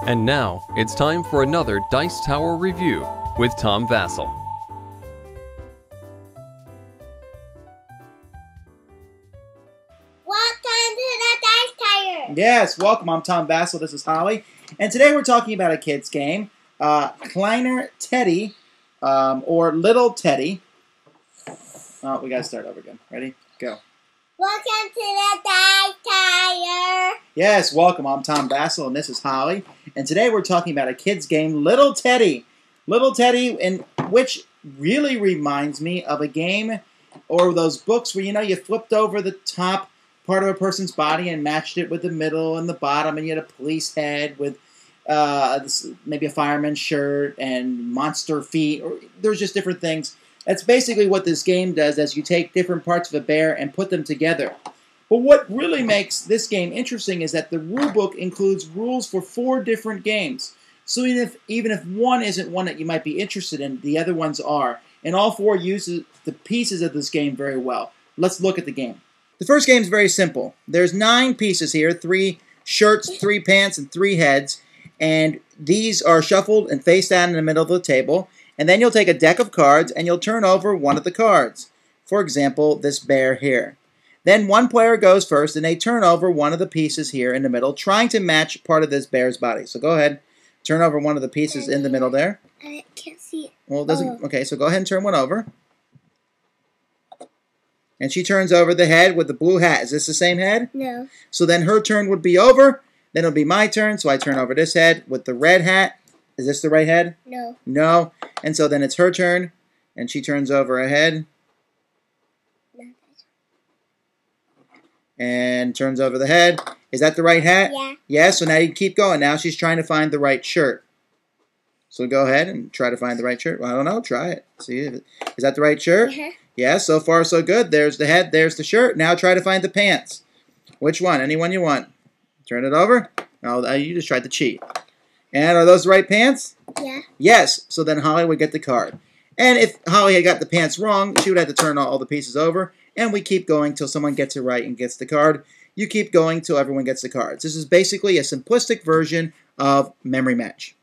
And now, it's time for another Dice Tower review with Tom Vasel. Welcome to the Dice Tower! Yes, welcome. I'm Tom Vasel. This is Holly. And today we're talking about a kid's game, Kleiner Teddy, or Little Teddy. Oh, we got to start over again. Ready? Go. Welcome to the Dice Tower! Yes, welcome. I'm Tom Vasel, and this is Holly. And today we're talking about a kid's game, Little Teddy. Little Teddy, which really reminds me of a game or those books where, you flipped over the top part of a person's body and matched it with the middle and the bottom, and you had a police head with maybe a fireman's shirt and monster feet. Or there's just different things. That's basically what this game does, as you take different parts of a bear and put them together. But what really makes this game interesting is that the rule book includes rules for 4 different games. So even if one isn't one that you might be interested in, the other ones are. And all 4 uses the pieces of this game very well. Let's look at the game. The first game is very simple. There's 9 pieces here, 3 shirts, 3 pants, and 3 heads. And these are shuffled and face down in the middle of the table. And then you'll take a deck of cards and you'll turn over one of the cards. For example, this bear here. Then one player goes first and they turn over one of the pieces here in the middle, trying to match part of this bear's body. So go ahead, turn over one of the pieces in the middle there. I can't see it. Well, it doesn't. Okay, so go ahead and turn one over. And she turns over the head with the blue hat. Is this the same head? No. So then her turn would be over. Then it'll be my turn. So I turn over this head with the red hat. Is this the right head? No. No. And so then it's her turn. And she turns over a head. And turns over the head. Is that the right hat? Yeah. Yeah, so now you keep going. Now she's trying to find the right shirt. So go ahead and try to find the right shirt. Well, I don't know. Try it. See, is that the right shirt? Uh-huh. Yeah, so far so good. There's the head. There's the shirt. Now try to find the pants. Which one? Any one you want. Turn it over. Oh, you just tried to cheat. And are those the right pants? Yeah. Yes. So then Holly would get the card. And if Holly had got the pants wrong, she would have to turn all the pieces over. And we keep going till someone gets it right and gets the card. You keep going till everyone gets the cards. This is basically a simplistic version of Memory Match.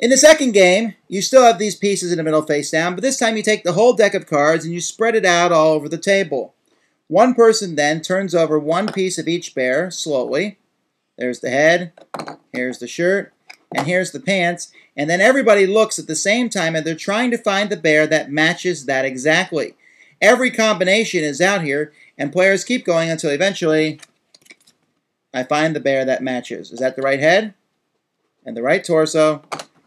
In the second game, you still have these pieces in the middle face down, but this time you take the whole deck of cards and you spread it out all over the table. One person then turns over one piece of each bear slowly. There's the head, here's the shirt, and here's the pants. And then everybody looks at the same time and they're trying to find the bear that matches that exactly. Every combination is out here, and players keep going until eventually I find the bear that matches. Is that the right head? And the right torso?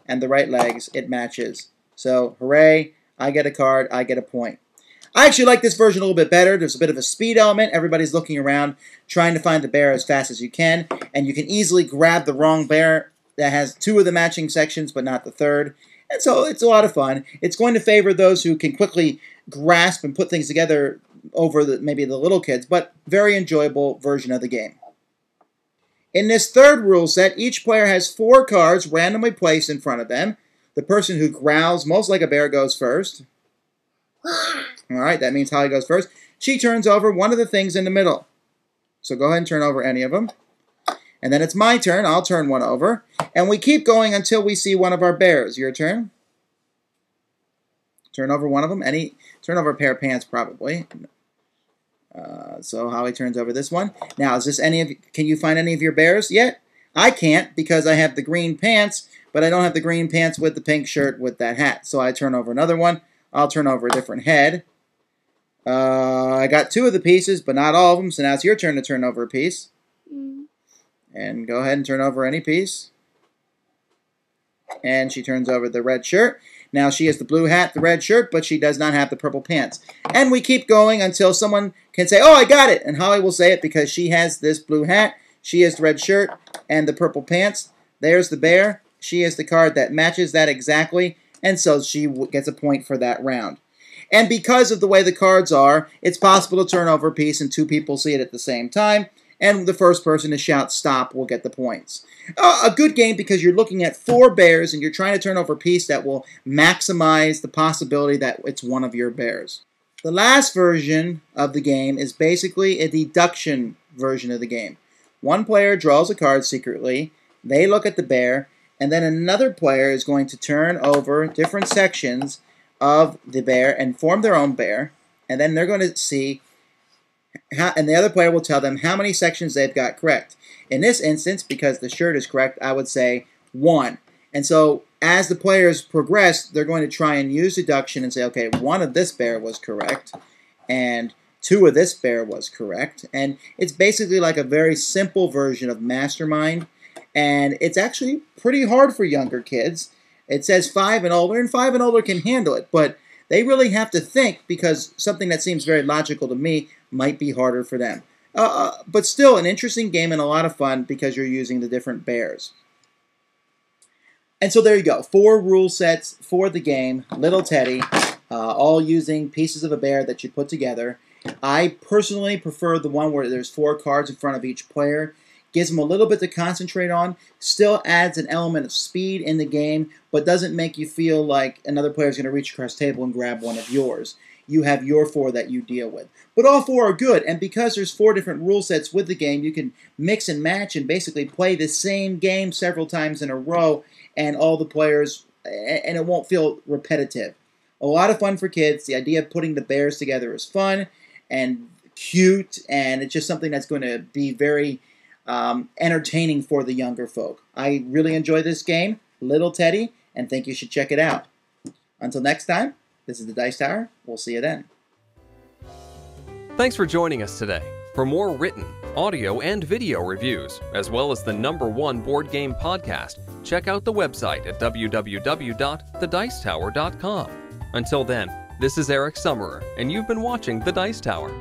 And the right legs? It matches. So, hooray, I get a card, I get a point. I actually like this version a little bit better. There's a bit of a speed element. Everybody's looking around, trying to find the bear as fast as you can, and you can easily grab the wrong bear that has 2 of the matching sections, but not the third. And so it's a lot of fun. It's going to favor those who can quickly grasp and put things together over maybe the little kids, but very enjoyable version of the game. In this third rule set, each player has 4 cards randomly placed in front of them. The person who growls most like a bear goes first. All right, that means Holly goes first. She turns over one of the things in the middle. So go ahead and turn over any of them. And then it's my turn. I'll turn one over. And we keep going until we see one of our bears. Your turn. Turn over one of them. Turn over a pair of pants, probably. So Holly turns over this one. Now, can you find any of your bears yet? I can't because I have the green pants, but I don't have the green pants with the pink shirt with that hat. So I turn over another one. I'll turn over a different head. I got 2 of the pieces, but not all of them. So now it's your turn to turn over a piece. And go ahead and turn over any piece. And she turns over the red shirt. Now she has the blue hat, the red shirt, but she does not have the purple pants. And we keep going until someone can say, oh, I got it. And Holly will say it because she has this blue hat, she has the red shirt, and the purple pants. There's the bear. She has the card that matches that exactly. And so she gets a point for that round. And because of the way the cards are, it's possible to turn over a piece and 2 people see it at the same time. And the first person to shout stop will get the points. A good game because you're looking at 4 bears and you're trying to turn over a piece that will maximize the possibility that it's one of your bears. The last version of the game is basically a deduction version of the game. One player draws a card secretly, they look at the bear, And then another player is going to turn over different sections of the bear and form their own bear. And then they're going to see, and the other player will tell them how many sections they've got correct. In this instance, because the shirt is correct, I would say 1. And so as the players progress, they're going to try and use deduction and say, okay, 1 of this bear was correct, and 2 of this bear was correct. And it's basically like a very simple version of Mastermind. And it's actually pretty hard for younger kids. It says 5 and older, and 5 and older can handle it, but they really have to think, because something that seems very logical to me might be harder for them. But still an interesting game and a lot of fun because you're using the different bears. And so there you go, 4 rule sets for the game, Little Teddy, all using pieces of a bear that you put together. I personally prefer the one where there's 4 cards in front of each player. Gives them a little bit to concentrate on, still adds an element of speed in the game, but doesn't make you feel like another player is going to reach across the table and grab one of yours. You have your 4 that you deal with. But all 4 are good, and because there's 4 different rule sets with the game, you can mix and match and basically play the same game several times in a row, and all the players, and it won't feel repetitive. A lot of fun for kids. The idea of putting the bears together is fun and cute, and it's just something that's going to be very entertaining for the younger folk. I really enjoy this game, Little Teddy, and think you should check it out. Until next time, this is the Dice Tower. We'll see you then. Thanks for joining us today. For more written, audio, and video reviews, as well as the #1 board game podcast, check out the website at www.thedicetower.com. Until then, this is Eric Summerer, and you've been watching The Dice Tower.